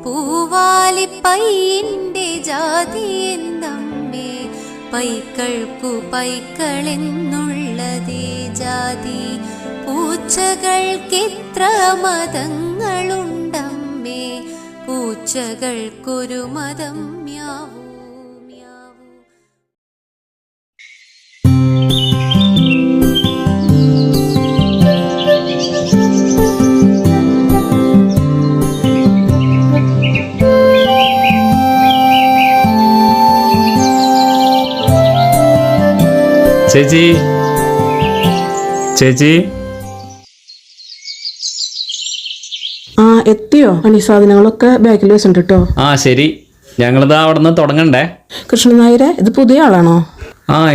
പൂവാലിപ്പൈയിൻ്റെ ജാതി എന്തമ്മേ, പൈക്കൾക്കു പൈക്കളെന്നുള്ളതേ ജാതി. പൂച്ചകൾക്കെത്ര മതങ്ങളുണ്ടമ്മേ, പൂച്ചകൾക്കൊരു മതം മ്യാവൂ മ്യാവൂ. ചേച്ചി ചേച്ചി എത്തിയോ? പണി സാധനങ്ങളൊക്കെ ബാഗിൽ വെച്ചിട്ടുണ്ട് കേട്ടോ. ശരി, ഞങ്ങളിത് അവിടെ നിന്ന് തുടങ്ങണ്ടേ. കൃഷ്ണൻ നായരെ, ഇത് പുതിയ ആളാണോ?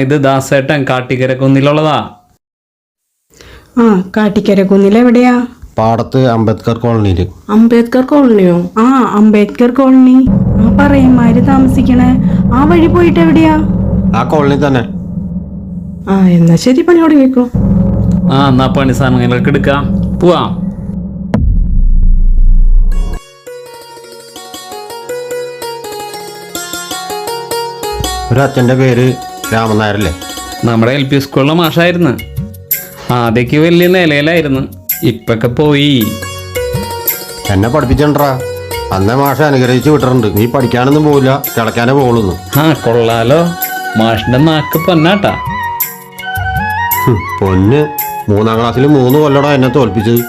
ഇത് ദാസേട്ടൻ കാട്ടിക്കര കുന്നിലുള്ളതാ. കാട്ടിക്കര കുന്നിൽ എവിടെയാ? പാടത്ത് അംബേദ്കർ കോളനിയില്. അംബേദ്കർ കോളനിയോ? അംബേദ്കർ കോളനി പറയന്മാര് താമസിക്കണേ ആ വഴി പോയിട്ട് എവിടെയാ? ആ കോളനി തന്നെ. എന്നാ ശരി, പണി തുടങ്ങിക്കോ. എന്നാ പണി സാധനങ്ങളൊക്കെ എടുക്കാം, പോവാം. ഒരു അച്ഛൻ്റെ പേര് രാമൻ നായരല്ലേ? നമ്മുടെ LP സ്കൂളിലെ മാഷായിരുന്നു. ആദ്യമൊക്കെ വലിയ നിലയിലായിരുന്നു, ഇപ്പൊക്കെ പോയി. എന്നെ പഠിപ്പിച്ചിട്ടാ. അന്നേ മാഷ അനുഗ്രഹിച്ച് വിട്ടിട്ടുണ്ട്. നീ പഠിക്കാനൊന്നും പോവില്ല, കിളക്കാനേ പോകുള്ളൂ. കൊള്ളാലോ, മാഷിന്റെ നാക്ക് പൊന്നാട്ടാ. പൊന്ന്, 3ാം ക്ലാസ്സിൽ 3 കൊല്ലടാ എന്നെ തോൽപ്പിച്ചത്.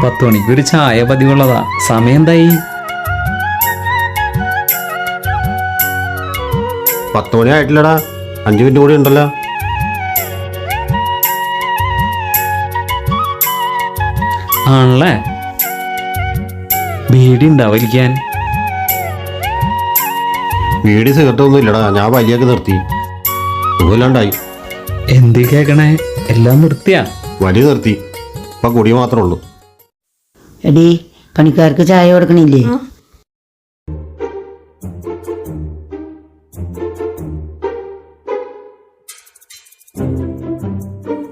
10 മണിക്ക് ഒരു ചായ പതിവുള്ളതാ. സമയം എന്തായി? 10 മണി ആയിട്ടില്ലടാ, 5 മിനിറ്റ് കൂടി ഉണ്ടല്ലോ. ആണല്ലേ? ബീഡി ഉണ്ടാവിരിക്കാൻ? വീട് സിഗരറ്റൊന്നും ഇല്ലടാ, ഞാൻ വലിയൊക്കെ നിർത്തി. സുഖമില്ലാണ്ടായി. എന്ത് കേക്കണേ? എല്ലാം നിർത്തിയാ? വലിയ നിർത്തി, ഇപ്പൊ കുടി മാത്രമേ ഉള്ളൂ. എടി, പണിക്കാർക്ക് ചായ കൊടുക്കണില്ലേ?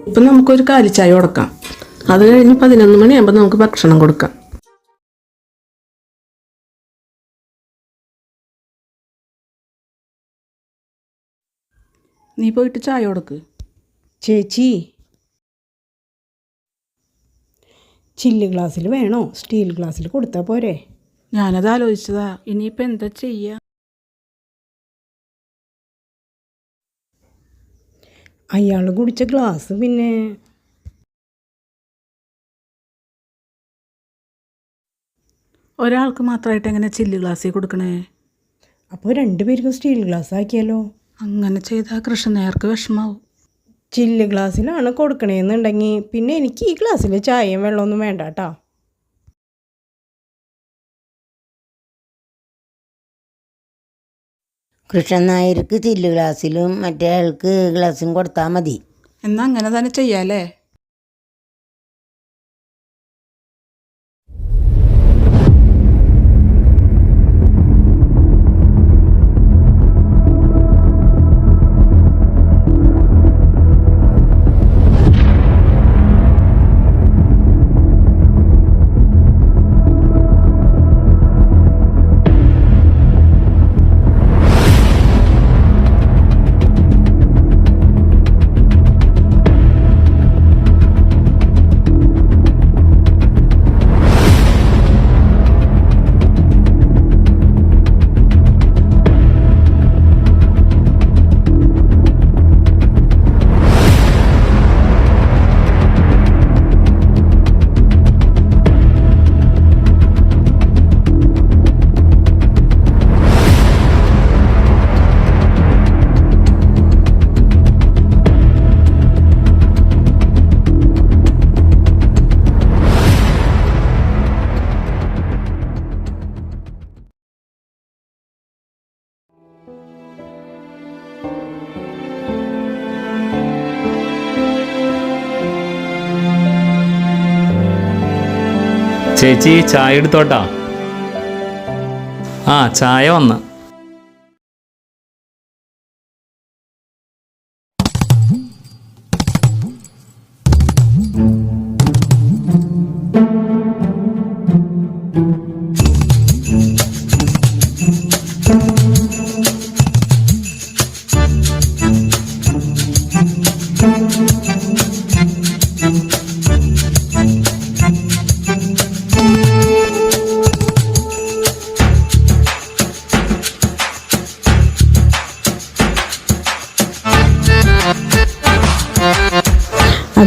ഇപ്പൊ നമുക്കൊരു കാലിച്ചായ കൊടുക്കാം. അത് കഴിഞ്ഞ് 11 മണിയാകുമ്പോൾ നമുക്ക് ഭക്ഷണം കൊടുക്കാം. നീ പോയിട്ട് ചായ കൊടുക്ക്. ചേച്ചി, ചില്ല് ഗ്ലാസ്സിൽ വേണോ സ്റ്റീൽ ഗ്ലാസ്സിൽ കൊടുത്താൽ പോരെ? ഞാനത് ആലോചിച്ചതാ. ഇനിയിപ്പോൾ എന്താ ചെയ്യുക? അയാൾ കുടിച്ച ഗ്ലാസ് പിന്നെ ഒരാൾക്ക് മാത്രമായിട്ട് എങ്ങനെ ചില്ല് ഗ്ലാസ്സിൽ കൊടുക്കണേ? അപ്പോൾ 2 പേർക്കും സ്റ്റീൽ ഗ്ലാസ് ആക്കിയാലോ? അങ്ങനെ ചെയ്താൽ കൃഷ്ണനേർക്ക് വിഷമാവും. ചില്ല് ഗ്ലാസ്സിലാണ് കൊടുക്കണേന്നുണ്ടെങ്കിൽ പിന്നെ എനിക്ക് ഈ ഗ്ലാസ്സിൽ ചായയും വെള്ളമൊന്നും വേണ്ട കേട്ടോ. കൃഷ്ണൻ നായർക്ക് ചില്ല് ഗ്ലാസ്സിലും മറ്റേ ആൾക്ക് ഗ്ലാസും കൊടുത്താൽ മതി. എന്നാൽ അങ്ങനെ തന്നെ ചെയ്യാല്ലേ? ചേച്ചി ചായ എടുത്തോട്ടാ. ചായ വന്ന്.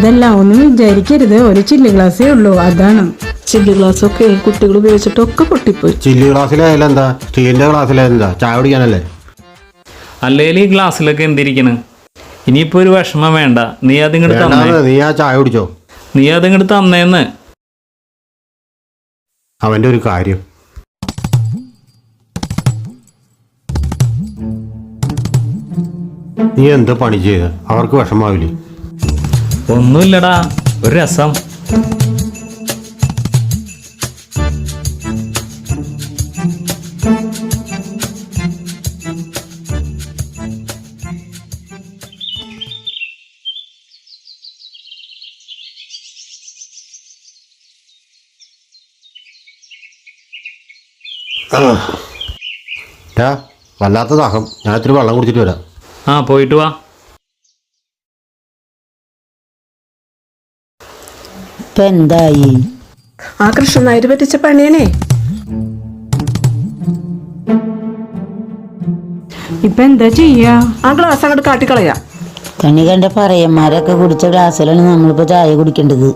അതല്ല ഒന്നും വിചാരിക്കരുത്, ഒരു ചില്ല് ഗ്ലാസ്സേ ഉള്ളൂ, അതാണ്. ചില്ലി ഗ്ലാസ്സൊക്കെ കുട്ടികൾ ഉപയോഗിച്ചിട്ടൊക്കെ പൊട്ടിപ്പോയി. ചില്ലി ഗ്ലാസ്സിലായാലും എന്താ, സ്റ്റീലിന്റെ ഗ്ലാസ്സിലായാലും എന്താ, ചായ കുടിക്കാനല്ലേ. അല്ലെങ്കിൽ ഈ ഗ്ലാസ്സിലൊക്കെ എന്തിരിക്കണ്? ഇനിയിപ്പോൾ ഒരു വിഷമം വേണ്ട, നീ അതിങ്ങോട്ട് തന്നേ. വേണ്ടാന്ന്, നീ ആ ചായ കുടിച്ചോ. നീ അതിങ്ങോട്ട് തന്നേന്ന്. അവന്റെ ഒരു കാര്യം. നീ എന്ത് പണി ചെയ്ത് അവർക്ക് വിഷമാവില്ലേ? ഒന്നുമില്ലടാ, ഒരു രസം. വല്ലാത്ത ദാഹം, ഞാൻ ഇത്തിരി വെള്ളം കുടിച്ചിട്ട് വരാം. ആ പോയിട്ട് വാ. ഇപ്പൊ എന്തായി? ആ കൃഷ്ണൻ നായർ പറ്റിച്ച പണിയണേ. ഇപ്പൊ എന്താ ചെയ്യാ? ആ ഗ്ലാസ് അങ്ങോട്ട് കാട്ടിക്കളയാ. കണി കണ്ട പറയന്മാരൊക്കെ കുടിച്ച ഗ്ലാസ്സിലാണ് നമ്മളിപ്പോ ചായ കുടിക്കേണ്ടത്.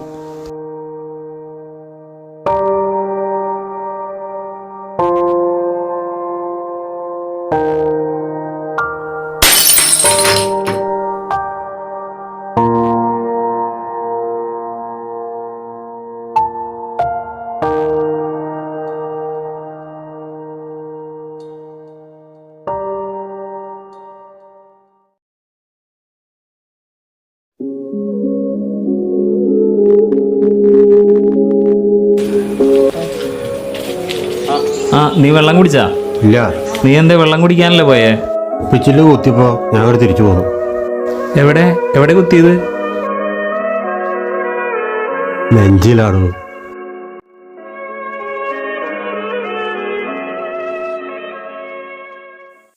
ആ നീ വെള്ളം കുടിച്ചാ? ഇല്ല, നീ എന്താ വെള്ളം കുടിക്കാനല്ലേ പോയേ? പിച്ചില് കുത്തിയപ്പോ ഞാൻ ഇവിടെ തിരിച്ചു പോന്നു. എവിടെ എവിടെ കുത്തിയത്? നെഞ്ചിലാണു.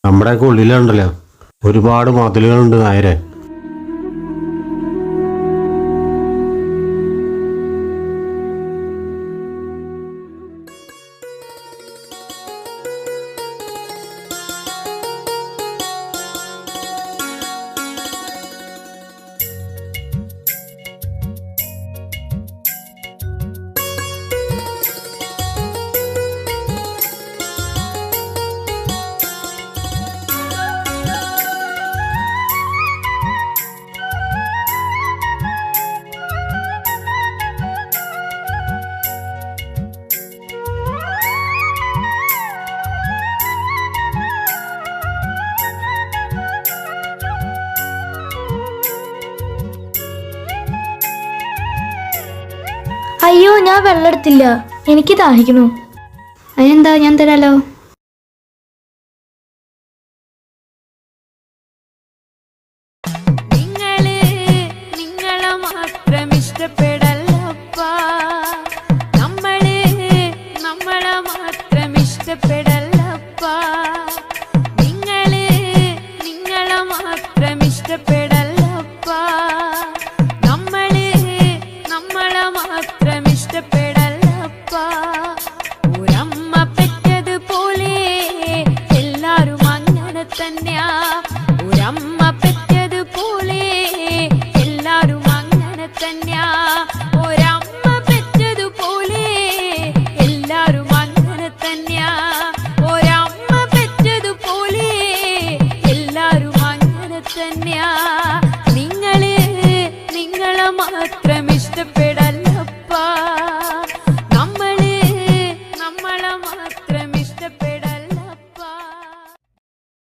നമ്മുടെയൊക്കെ ഉള്ളിലുണ്ടല്ലോ ഒരുപാട് മതിലുകളുണ്ട് നായരെ. അയ്യോ, ഞാൻ വെള്ളം എടുത്തില്ല, എനിക്ക് ദാഹിക്കണു. അതിനെന്താ, ഞാൻ തരാലോ. നിങ്ങളെ മാത്രം ഇഷ്ടപ്പെടല്ലപ്പാ, നമ്മളെ മാത്രം ഇഷ്ടപ്പെടല്ലപ്പാ, നിങ്ങളെ മാത്രം ഇഷ്ടപ്പെടല്ലപ്പാ, നമ്മളെ മാത്രം ഇഷ്ടപ്പെടല്ലപ്പാ. ഒരമ്മ പെറ്റതുപോലെ എല്ലാരും അങ്ങനെ തന്നെയാ. ഒരമ്മ പെറ്റതുപോലെ എല്ലാരും അങ്ങനെ തന്നെയാ. ഒരമ്മ പെറ്റതുപോലെ എല്ലാരും അങ്ങനെ തന്നെയാ. ഒരമ്മ പെറ്റതുപോലെ എല്ലാരും അങ്ങനെ തന്നെയാ. നിങ്ങളെ മാത്രം ഇഷ്ടപ്പെട